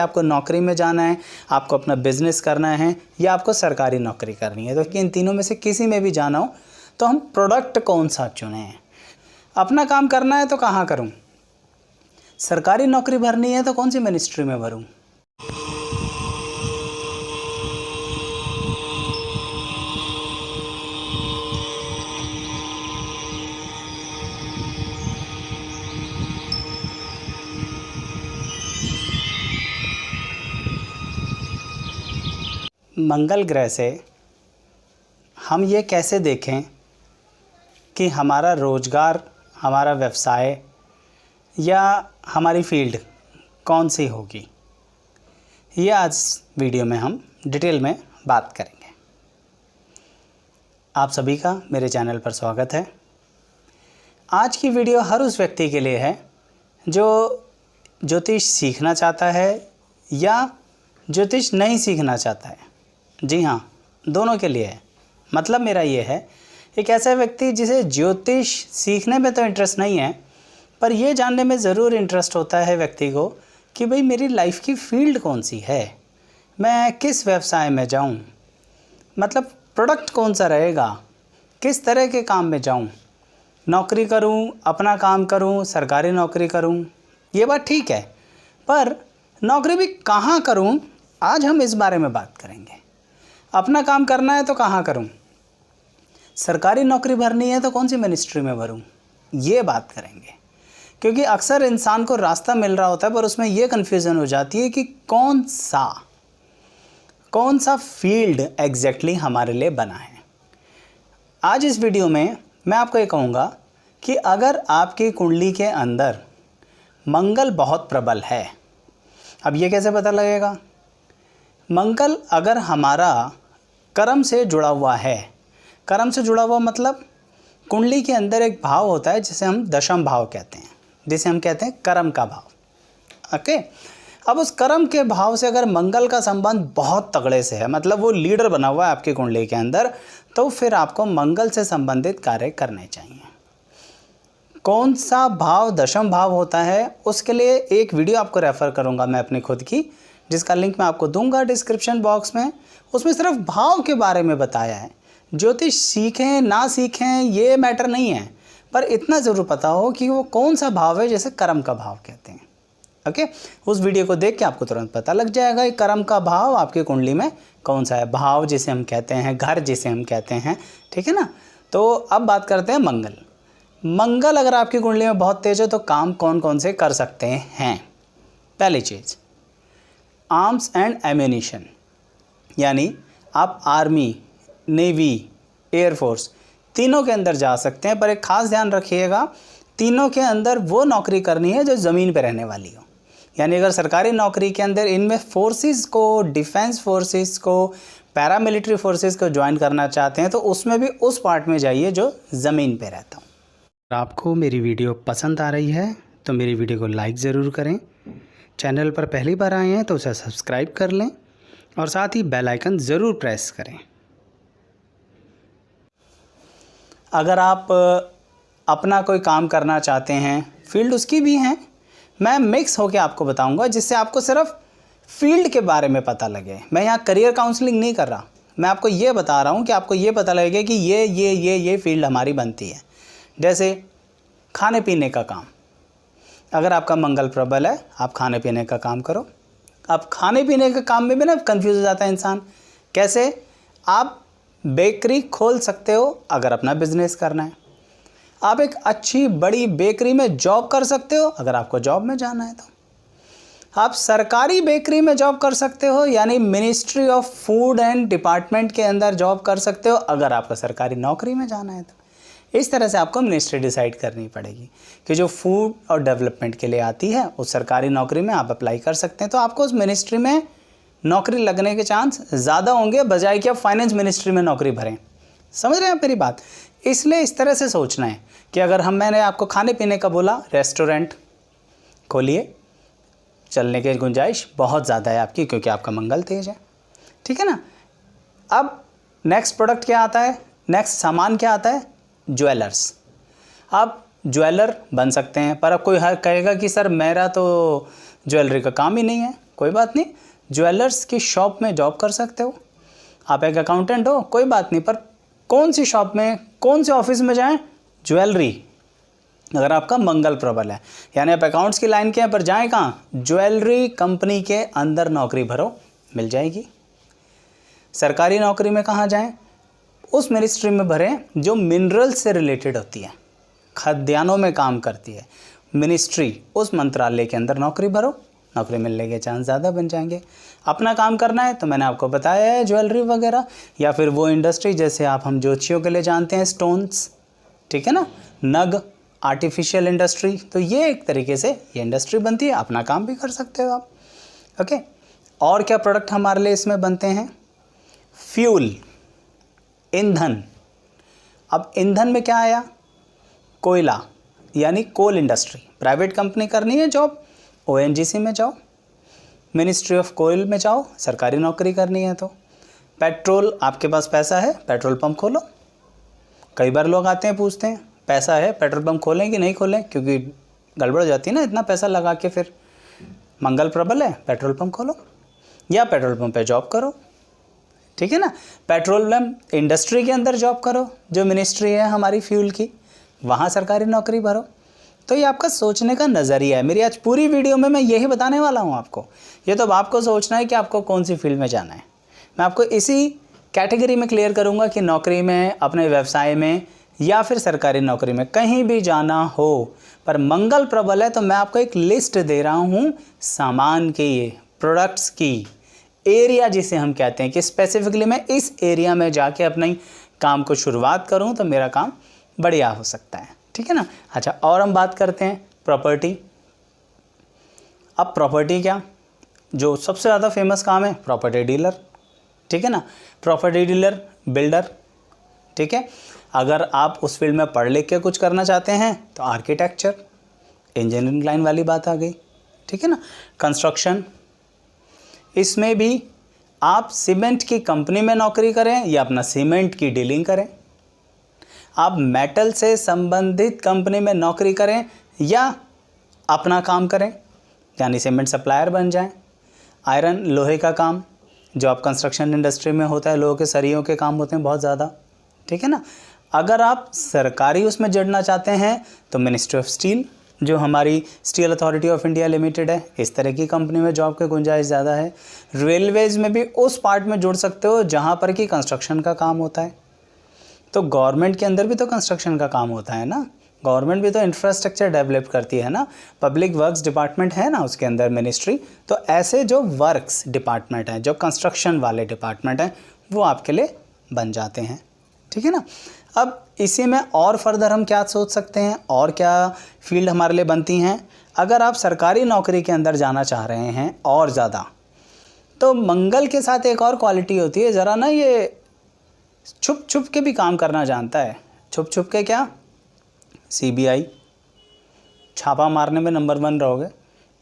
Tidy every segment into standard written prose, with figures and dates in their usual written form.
आपको नौकरी में जाना है, आपको अपना बिजनेस करना है या आपको सरकारी नौकरी करनी है। तो इन तीनों में से किसी में भी जाना हो तो हम प्रोडक्ट कौन सा चुनें। अपना काम करना है तो कहाँ करूं, सरकारी नौकरी भरनी है तो कौन सी मिनिस्ट्री में भरूं। मंगल ग्रह से हम ये कैसे देखें कि हमारा रोज़गार, हमारा व्यवसाय या हमारी फील्ड कौन सी होगी, ये आज वीडियो में हम डिटेल में बात करेंगे। आप सभी का मेरे चैनल पर स्वागत है। आज की वीडियो हर उस व्यक्ति के लिए है जो ज्योतिष सीखना चाहता है या ज्योतिष नहीं सीखना चाहता है। जी हाँ, दोनों के लिए है। मतलब मेरा ये है, एक ऐसा व्यक्ति जिसे ज्योतिष सीखने में तो इंटरेस्ट नहीं है, पर यह जानने में ज़रूर इंटरेस्ट होता है व्यक्ति को कि भाई मेरी लाइफ की फील्ड कौन सी है, मैं किस व्यवसाय में जाऊं, मतलब प्रोडक्ट कौन सा रहेगा, किस तरह के काम में जाऊं, नौकरी करूं, अपना काम करूं, सरकारी नौकरी करूं, ये बात ठीक है, पर नौकरी भी कहाँ करूं, आज हम इस बारे में बात करेंगे। अपना काम करना है तो कहाँ करूं, सरकारी नौकरी भरनी है तो कौन सी मिनिस्ट्री में भरूं, ये बात करेंगे। क्योंकि अक्सर इंसान को रास्ता मिल रहा होता है पर उसमें ये कन्फ्यूज़न हो जाती है कि कौन सा फील्ड एग्जैक्टली हमारे लिए बना है। आज इस वीडियो में मैं आपको ये कहूँगा कि अगर आपकी कुंडली के अंदर मंगल बहुत प्रबल है, अब ये कैसे पता लगेगा। मंगल अगर हमारा कर्म से जुड़ा हुआ है, कर्म से जुड़ा हुआ मतलब कुंडली के अंदर एक भाव होता है जिसे हम दशम भाव कहते हैं, जिसे हम कहते हैं कर्म का भाव। ओके, अब उस कर्म के भाव से अगर मंगल का संबंध बहुत तगड़े से है, मतलब वो लीडर बना हुआ है आपकी कुंडली के अंदर, तो फिर आपको मंगल से संबंधित कार्य करने चाहिए। कौन सा भाव दशम भाव होता है उसके लिए एक वीडियो आपको रेफ़र करूँगा मैं अपनी खुद की, जिसका लिंक मैं आपको दूंगा डिस्क्रिप्शन बॉक्स में। उसमें सिर्फ भाव के बारे में बताया है। ज्योतिष सीखें ना सीखें ये मैटर नहीं है, पर इतना ज़रूर पता हो कि वो कौन सा भाव है, जैसे कर्म का भाव कहते हैं। ओके, उस वीडियो को देख के आपको तुरंत पता लग जाएगा कि कर्म का भाव आपकी कुंडली में कौन सा है, भाव जिसे हम कहते हैं, घर जिसे हम कहते हैं, ठीक है ना। तो अब बात करते हैं मंगल। मंगल अगर आपकी कुंडली में बहुत तेज है तो काम कौन कौन से कर सकते हैं। पहली चीज़, आर्म्स एंड एम्यूनिशन, यानी आप आर्मी, नेवी, एयरफोर्स तीनों के अंदर जा सकते हैं। पर एक ख़ास ध्यान रखिएगा, तीनों के अंदर वो नौकरी करनी है जो ज़मीन पर रहने वाली हो। यानी अगर सरकारी नौकरी के अंदर इनमें फोर्सेस को, डिफेंस फोर्सेस को, पैरामिलिट्री फोर्सेस को ज्वाइन करना चाहते हैं तो उसमें भी उस पार्ट में जाइए जो ज़मीन पे रहता हूँ। अगर आपको मेरी वीडियो पसंद आ रही है तो मेरी वीडियो को लाइक ज़रूर करें। चैनल पर पहली बार आए हैं तो उसे सब्सक्राइब कर लें और साथ ही बेल आइकन ज़रूर प्रेस करें। अगर आप अपना कोई काम करना चाहते हैं, फील्ड उसकी भी है, मैं मिक्स होके आपको बताऊंगा जिससे आपको सिर्फ फील्ड के बारे में पता लगे। मैं यहाँ करियर काउंसलिंग नहीं कर रहा, मैं आपको ये बता रहा हूँ कि आपको ये पता लगेगा कि ये फील्ड हमारी बनती है। जैसे खाने पीने का काम, अगर आपका मंगल प्रबल है आप खाने पीने का काम करो। अब खाने पीने के काम में भी ना कंफ्यूज हो जाता है इंसान। कैसे? आप बेकरी खोल सकते हो अगर अपना बिजनेस करना है, आप एक अच्छी बड़ी बेकरी में जॉब कर सकते हो अगर आपको जॉब में जाना है, तो आप सरकारी बेकरी में जॉब कर सकते हो, यानी ministry of food and department के अंदर जॉब कर सकते हो अगर आपको सरकारी नौकरी में जाना है। तो इस तरह से आपको मिनिस्ट्री डिसाइड करनी पड़ेगी कि जो फूड और डेवलपमेंट के लिए आती है उस सरकारी नौकरी में आप अप्लाई कर सकते हैं। तो आपको उस मिनिस्ट्री में नौकरी लगने के चांस ज़्यादा होंगे बजाय कि आप फाइनेंस मिनिस्ट्री में नौकरी भरें। समझ रहे हैं आप मेरी बात? इसलिए इस तरह से सोचना है कि अगर मैंने आपको खाने पीने का बोला, रेस्टोरेंट खोलिए, चलने की गुंजाइश बहुत ज़्यादा है आपकी क्योंकि आपका मंगल तेज है, ठीक है ना। अब नेक्स्ट प्रोडक्ट क्या आता है, नेक्स्ट सामान क्या आता है? ज्वेलर्स। आप ज्वेलर बन सकते हैं, पर अब कोई हर कहेगा कि सर मेरा तो ज्वेलरी का काम ही नहीं है, कोई बात नहीं, ज्वेलर्स की शॉप में जॉब कर सकते हो। आप एक अकाउंटेंट हो, कोई बात नहीं, पर कौन सी शॉप में, कौन से ऑफिस में जाएं? ज्वेलरी। अगर आपका मंगल प्रबल है, यानी आप अकाउंट्स की लाइन के हैं, पर जाएं कहाँ? ज्वेलरी कंपनी के अंदर नौकरी भरो, मिल जाएगी। सरकारी नौकरी में कहाँ जाएं? उस मिनिस्ट्री में भरें जो मिनरल से रिलेटेड होती है, खाद्यान्नों में काम करती है मिनिस्ट्री, उस मंत्रालय के अंदर नौकरी भरो, नौकरी मिलने के चांस ज़्यादा बन जाएंगे। अपना काम करना है तो मैंने आपको बताया है, ज्वेलरी वगैरह, या फिर वो इंडस्ट्री जैसे आप हम ज्योतिषियों के लिए जानते हैं, स्टोन्स, ठीक है ना, नग, आर्टिफिशियल इंडस्ट्री, तो ये एक तरीके से ये इंडस्ट्री बनती है, अपना काम भी कर सकते हो आप। ओके, और क्या प्रोडक्ट हमारे लिए इसमें बनते हैं? फ्यूल, ईंधन। अब ईंधन में क्या आया? कोयला, यानी कोल इंडस्ट्री। प्राइवेट कंपनी करनी है जॉब, ONGC में जाओ, मिनिस्ट्री ऑफ कोयल में जाओ, सरकारी नौकरी करनी है तो। पेट्रोल, आपके पास पैसा है, पेट्रोल पंप खोलो। कई बार लोग आते हैं पूछते हैं पैसा है, पेट्रोल पंप खोलें कि नहीं खोलें, क्योंकि गड़बड़ जाती है ना, इतना पैसा लगा के फिर। मंगल प्रबल है, पेट्रोल पंप खोलो या पेट्रोल पंप पे जॉब करो, ठीक है ना। पेट्रोलियम इंडस्ट्री के अंदर जॉब करो, जो मिनिस्ट्री है हमारी फ्यूल की, वहाँ सरकारी नौकरी भरो। तो ये आपका सोचने का नज़रिया है। मेरी आज पूरी वीडियो में मैं यही बताने वाला हूँ आपको। ये तो अब आपको सोचना है कि आपको कौन सी फील्ड में जाना है। मैं आपको इसी कैटेगरी में क्लियर करूँगा कि नौकरी में, अपने व्यवसाय में, या फिर सरकारी नौकरी में, कहीं भी जाना हो, पर मंगल प्रबल है तो मैं आपको एक लिस्ट दे रहा हूँ सामान की, प्रोडक्ट्स की, एरिया जिसे हम कहते हैं कि स्पेसिफिकली मैं इस एरिया में जाके अपने काम को शुरुआत करूँ तो मेरा काम बढ़िया हो सकता है, ठीक है ना। अच्छा, और हम बात करते हैं प्रॉपर्टी। अब प्रॉपर्टी क्या, जो सबसे ज़्यादा फेमस काम है, प्रॉपर्टी डीलर, ठीक है ना। प्रॉपर्टी डीलर, बिल्डर, ठीक है। अगर आप उस फील्ड में पढ़ लिख के कुछ करना चाहते हैं तो आर्किटेक्चर, इंजीनियरिंग लाइन वाली बात आ गई, ठीक है ना। कंस्ट्रक्शन, इसमें भी आप सीमेंट की कंपनी में नौकरी करें या अपना सीमेंट की डीलिंग करें, आप मेटल से संबंधित कंपनी में नौकरी करें या अपना काम करें, यानी सीमेंट सप्लायर बन जाएं। आयरन, लोहे का काम, जो आप कंस्ट्रक्शन इंडस्ट्री में होता है, लोहे के सरियों के काम होते हैं बहुत ज़्यादा, ठीक है ना। अगर आप सरकारी उसमें जुड़ना चाहते हैं तो मिनिस्ट्री ऑफ स्टील, जो हमारी steel authority of India limited है, इस तरह की कंपनी में जॉब की गुंजाइश ज़्यादा है। रेलवेज़ में भी उस पार्ट में जुड़ सकते हो जहाँ पर कि कंस्ट्रक्शन का काम होता है। तो गवर्नमेंट के अंदर भी तो कंस्ट्रक्शन का काम होता है ना, गवर्नमेंट भी तो इंफ्रास्ट्रक्चर डेवलप करती है ना, पब्लिक वर्क्स डिपार्टमेंट है ना उसके अंदर मिनिस्ट्री। तो ऐसे जो वर्क्स डिपार्टमेंट हैं, जो कंस्ट्रक्शन वाले डिपार्टमेंट हैं, वो आपके लिए बन जाते हैं, ठीक है ना। अब इसी में और फर्दर हम क्या सोच सकते हैं, और क्या फील्ड हमारे लिए बनती हैं। अगर आप सरकारी नौकरी के अंदर जाना चाह रहे हैं और ज़्यादा, तो मंगल के साथ एक और क्वालिटी होती है, ज़रा ना ये छुप छुप के भी काम करना जानता है। छुप छुप के क्या? CBI, छापा मारने में नंबर 1 रहोगे,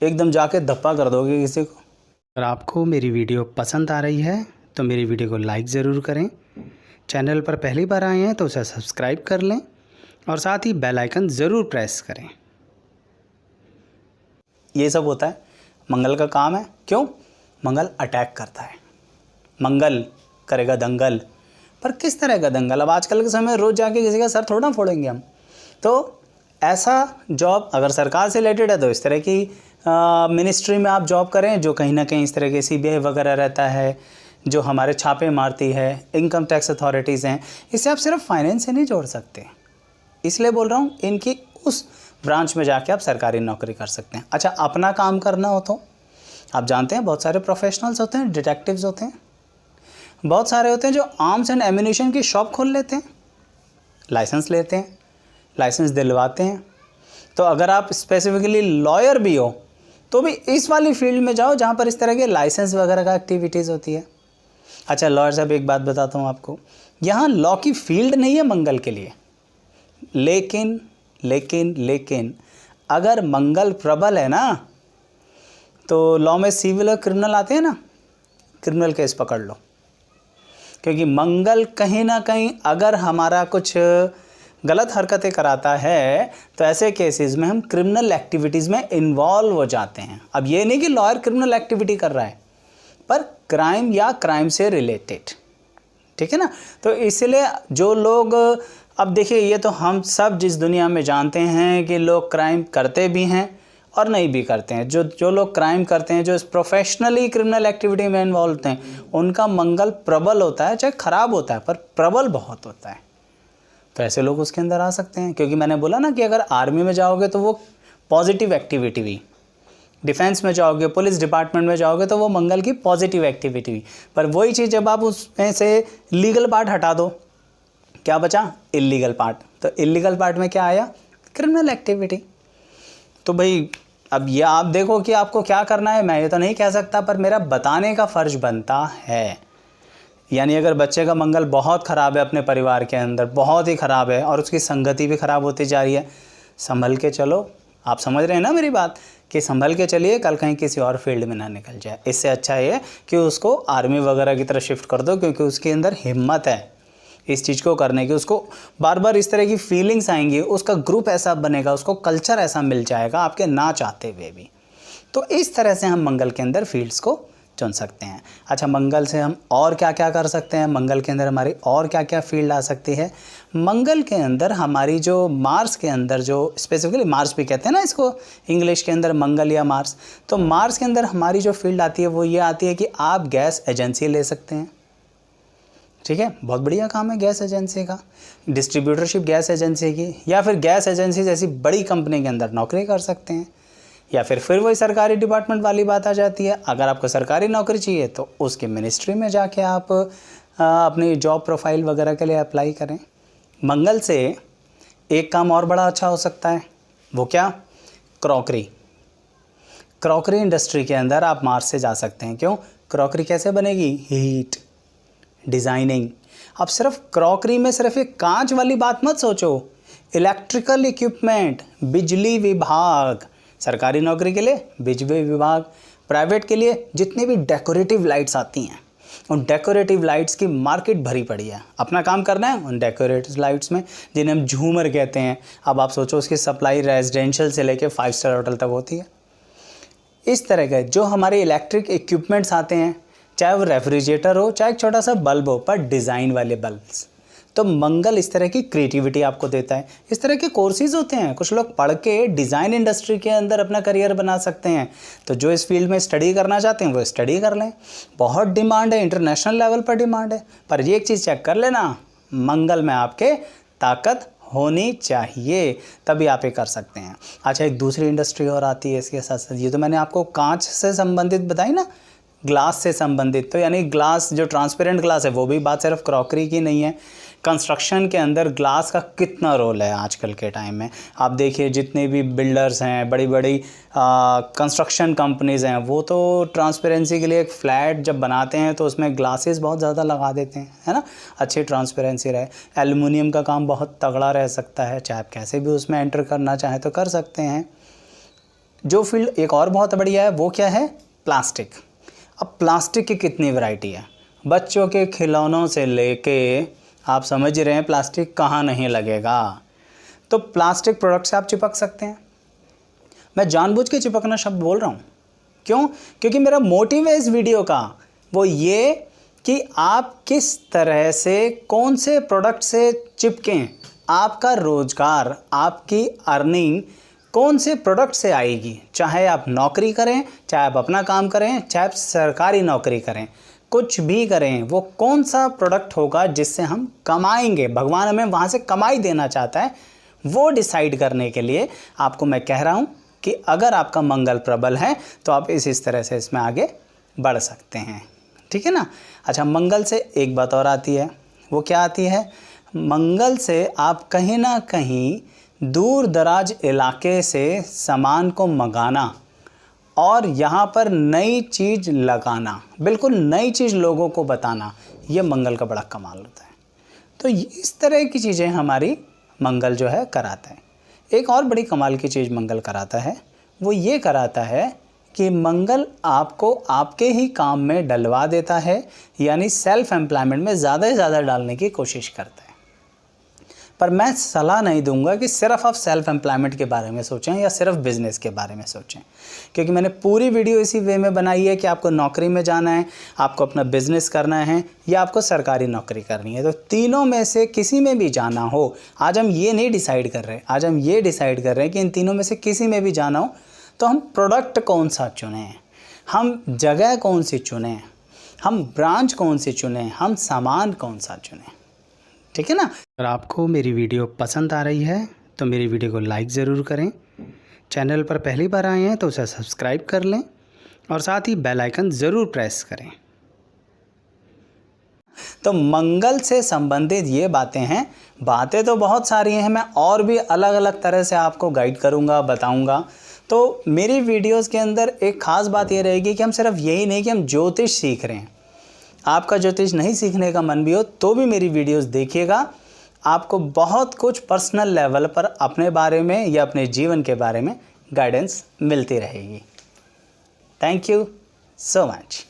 एकदम जाके धप्पा कर दोगे किसी को। अगर आपको मेरी वीडियो पसंद आ रही है तो मेरी वीडियो को लाइक ज़रूर करें, चैनल पर पहली बार आए हैं तो उसे सब्सक्राइब कर लें और साथ ही बेल आइकन ज़रूर प्रेस करें। ये सब होता है, मंगल का काम है। क्यों? मंगल अटैक करता है, मंगल करेगा दंगल। पर किस तरह का दंगल? अब आजकल के समय में रोज़ जाके किसी का सर थोड़ा ना फोड़ेंगे हम। तो ऐसा जॉब अगर सरकार से रिलेटेड है तो इस तरह की मिनिस्ट्री में आप जॉब करें, जो कहीं ना कहीं इस तरह के CBI वगैरह रहता है, जो हमारे छापे मारती है, इनकम टैक्स अथॉरिटीज़ हैं। इससे आप सिर्फ फाइनेंस से नहीं जोड़ सकते, इसलिए बोल रहा हूँ इनकी उस ब्रांच में जाके आप सरकारी नौकरी कर सकते हैं। अच्छा, अपना काम करना हो तो आप जानते हैं बहुत सारे प्रोफेशनल्स होते हैं, डिटेक्टिव्स होते हैं, बहुत सारे होते हैं जो आर्म्स एंड एम्यूनिशन की शॉप खोल लेते हैं, लाइसेंस लेते हैं, लाइसेंस दिलवाते हैं। तो अगर आप स्पेसिफिकली लॉयर भी हो तो भी इस वाली फील्ड में जाओ जहाँ पर इस तरह के लाइसेंस वगैरह का एक्टिविटीज़ होती है। अच्छा, लॉयर साहब एक बात बताता हूँ आपको, यहाँ लॉ की फील्ड नहीं है मंगल के लिए, लेकिन लेकिन लेकिन अगर मंगल प्रबल है ना तो लॉ में सिविल और क्रिमिनल आते हैं ना, क्रिमिनल केस पकड़ लो। क्योंकि मंगल कहीं ना कहीं अगर हमारा कुछ गलत हरकतें कराता है तो ऐसे केसेस में हम क्रिमिनल एक्टिविटीज़ में इन्वॉल्व हो जाते हैं। अब ये नहीं कि लॉयर क्रिमिनल एक्टिविटी कर रहा है, पर क्राइम या क्राइम से रिलेटेड, ठीक है ना। तो इसलिए जो लोग, अब देखिए ये तो हम सब जिस दुनिया में जानते हैं कि लोग क्राइम करते भी हैं और नहीं भी करते हैं। जो लोग क्राइम करते हैं, जो प्रोफेशनली क्रिमिनल एक्टिविटी में इन्वॉल्व होते हैं, उनका मंगल प्रबल होता है, चाहे ख़राब होता है पर प्रबल बहुत होता है। तो ऐसे लोग उसके अंदर आ सकते हैं, क्योंकि मैंने बोला ना कि अगर आर्मी में जाओगे तो वो पॉजिटिव एक्टिविटी हुई, डिफेंस में जाओगे, पुलिस डिपार्टमेंट में जाओगे तो वो मंगल की पॉजिटिव एक्टिविटी हुई। पर वही चीज़ जब आप उसमें से लीगल पार्ट हटा दो, क्या बचा? Illegal part. तो इलीगल पार्ट में क्या आया? Criminal activity. तो भाई अब ये आप देखो कि आपको क्या करना है, मैं ये तो नहीं कह सकता, पर मेरा बताने का फ़र्ज बनता है। यानी अगर बच्चे का मंगल बहुत ख़राब है, अपने परिवार के अंदर बहुत ही ख़राब है और उसकी संगति भी ख़राब होती जा रही है, संभल के चलो। आप समझ रहे हैं ना मेरी बात, कि संभल के चलिए, कल कहीं किसी और फील्ड में ना निकल जाए। इससे अच्छा ये कि उसको आर्मी वगैरह की तरफ शिफ्ट कर दो, क्योंकि उसके अंदर हिम्मत है इस चीज़ को करने की। उसको बार बार इस तरह की फीलिंग्स आएंगी, उसका ग्रुप ऐसा बनेगा, उसको कल्चर ऐसा मिल जाएगा आपके ना चाहते हुए भी। तो इस तरह से हम मंगल के अंदर फील्ड्स को चुन सकते हैं। अच्छा, मंगल से हम और क्या क्या कर सकते हैं? मंगल के अंदर हमारी और क्या क्या फील्ड आ सकती है? मंगल के अंदर हमारी जो मार्स के अंदर, जो स्पेसिफिकली मार्स भी कहते हैं ना इसको इंग्लिश के अंदर, मंगल या मार्स। तो मार्स के अंदर हमारी जो फील्ड आती है वो ये आती है कि आप गैस एजेंसी ले सकते हैं। ठीक है, बहुत बढ़िया काम है गैस एजेंसी का, डिस्ट्रीब्यूटरशिप गैस एजेंसी की, या फिर गैस एजेंसी जैसी बड़ी कंपनी के अंदर नौकरी कर सकते हैं। या फिर वही सरकारी डिपार्टमेंट वाली बात आ जाती है। अगर आपको सरकारी नौकरी चाहिए तो उसके मिनिस्ट्री में जाके आप अपनी जॉब प्रोफाइल वगैरह के लिए अप्लाई करें। मंगल से एक काम और बड़ा अच्छा हो सकता है, वो क्या? क्रॉकरी इंडस्ट्री के अंदर आप मार्स से जा सकते हैं। क्यों? क्रॉकरी कैसे बनेगी? Heat, designing. अब सिर्फ क्रॉकरी में सिर्फ एक कांच वाली बात मत सोचो, इलेक्ट्रिकल इक्विपमेंट, बिजली विभाग, सरकारी नौकरी के लिए बिजली विभाग, प्राइवेट के लिए जितनी भी डेकोरेटिव लाइट्स आती हैं, उन डेकोरेटिव लाइट्स की मार्केट भरी पड़ी है। अपना काम करना है उन डेकोरेटिव लाइट्स में, जिन्हें हम झूमर कहते हैं। अब आप सोचो उसकी सप्लाई रेजिडेंशियल से लेकर 5 स्टार होटल तक होती है। इस तरह के जो हमारे इलेक्ट्रिक इक्विपमेंट्स आते हैं, चाहे वो रेफ्रिजरेटर हो, चाहे एक छोटा सा बल्ब हो, पर डिज़ाइन वाले बल्ब्स, तो मंगल इस तरह की क्रिएटिविटी आपको देता है। इस तरह के कोर्सेज होते हैं, कुछ लोग पढ़ के डिज़ाइन इंडस्ट्री के अंदर अपना करियर बना सकते हैं। तो जो इस फील्ड में स्टडी करना चाहते हैं वो स्टडी कर लें, बहुत डिमांड है, इंटरनेशनल लेवल पर डिमांड है। पर ये एक चीज़ चेक कर लेना, मंगल में आपके ताकत होनी चाहिए, तभी आप ये कर सकते हैं। अच्छा, एक दूसरी इंडस्ट्री और आती है इसके साथ साथ, ये तो मैंने आपको कांच से संबंधित बताई ना, ग्लास से संबंधित, तो यानी ग्लास जो ट्रांसपेरेंट ग्लास है, वो भी बात सिर्फ क्रॉकरी की नहीं है। कंस्ट्रक्शन के अंदर ग्लास का कितना रोल है आजकल के टाइम में। आप देखिए जितने भी बिल्डर्स हैं, बड़ी बड़ी कंस्ट्रक्शन कंपनीज़ हैं, वो तो ट्रांसपेरेंसी के लिए एक फ्लैट जब बनाते हैं तो उसमें ग्लासेस बहुत ज़्यादा लगा देते हैं, है ना, अच्छी ट्रांसपेरेंसी रहे। एल्युमिनियम का काम बहुत तगड़ा रह सकता है, चाहे आप कैसे भी उसमें एंटर करना चाहें तो कर सकते हैं। जो फील्ड एक और बहुत बढ़िया है वो क्या है? प्लास्टिक। अब प्लास्टिक की कितनी वैरायटी है, बच्चों के खिलौनों से लेके आप समझ रहे हैं प्लास्टिक कहाँ नहीं लगेगा। तो प्लास्टिक प्रोडक्ट से आप चिपक सकते हैं। मैं जानबूझ के चिपकना शब्द बोल रहा हूँ, क्यों? क्योंकि मेरा मोटिव है इस वीडियो का वो ये कि आप किस तरह से, कौन से प्रोडक्ट से चिपकें, आपका रोजगार, आपकी अर्निंग कौन से प्रोडक्ट से आएगी। चाहे आप नौकरी करें, चाहे आप अपना काम करें, चाहे आप सरकारी नौकरी करें, कुछ भी करें, वो कौन सा प्रोडक्ट होगा जिससे हम कमाएंगे, भगवान हमें वहाँ से कमाई देना चाहता है, वो डिसाइड करने के लिए आपको मैं कह रहा हूँ कि अगर आपका मंगल प्रबल है तो आप इस तरह से इसमें आगे बढ़ सकते हैं। ठीक है ना। अच्छा, मंगल से एक बात और आती है, वो क्या आती है? मंगल से आप कहीं ना कहीं दूर दराज इलाके से सामान को मंगाना और यहाँ पर नई चीज़ लगाना, बिल्कुल नई चीज़ लोगों को बताना, ये मंगल का बड़ा कमाल होता है। तो इस तरह की चीज़ें हमारी मंगल जो है कराता है। एक और बड़ी कमाल की चीज़ मंगल कराता है, वो ये कराता है कि मंगल आपको आपके ही काम में डलवा देता है, यानी सेल्फ एम्प्लॉयमेंट में ज़्यादा से ज़्यादा डालने की कोशिश करता है। पर मैं सलाह नहीं दूंगा कि सिर्फ आप सेल्फ एम्प्लॉयमेंट के बारे में सोचें या सिर्फ बिज़नेस के बारे में सोचें, क्योंकि मैंने पूरी वीडियो इसी वे में बनाई है कि आपको नौकरी में जाना है, आपको अपना बिज़नेस करना है या आपको सरकारी नौकरी करनी है। तो तीनों में से किसी में भी जाना हो, आज हम ये नहीं डिसाइड कर रहे, आज हम ये डिसाइड कर रहे हैं कि इन तीनों में से किसी में भी जाना हो तो हम प्रोडक्ट कौन सा चुनें, हम जगह कौन सी चुनें, हम ब्रांच कौन सी चुनें, हम सामान कौन सा चुनें। ठीक है ना। अगर आपको मेरी वीडियो पसंद आ रही है तो मेरी वीडियो को लाइक ज़रूर करें, चैनल पर पहली बार आए हैं तो उसे सब्सक्राइब कर लें और साथ ही बेल आइकन ज़रूर प्रेस करें। तो मंगल से संबंधित ये बातें हैं, बातें तो बहुत सारी हैं, मैं और भी अलग अलग तरह से आपको गाइड करूँगा, बताऊँगा। तो मेरी वीडियोस के अंदर एक ख़ास बात ये रहेगी कि हम सिर्फ यही नहीं कि हम ज्योतिष सीख रहे हैं, आपका ज्योतिष नहीं सीखने का मन भी हो तो भी मेरी वीडियोस देखिएगा, आपको बहुत कुछ पर्सनल लेवल पर अपने बारे में या अपने जीवन के बारे में गाइडेंस मिलती रहेगी। Thank you so much.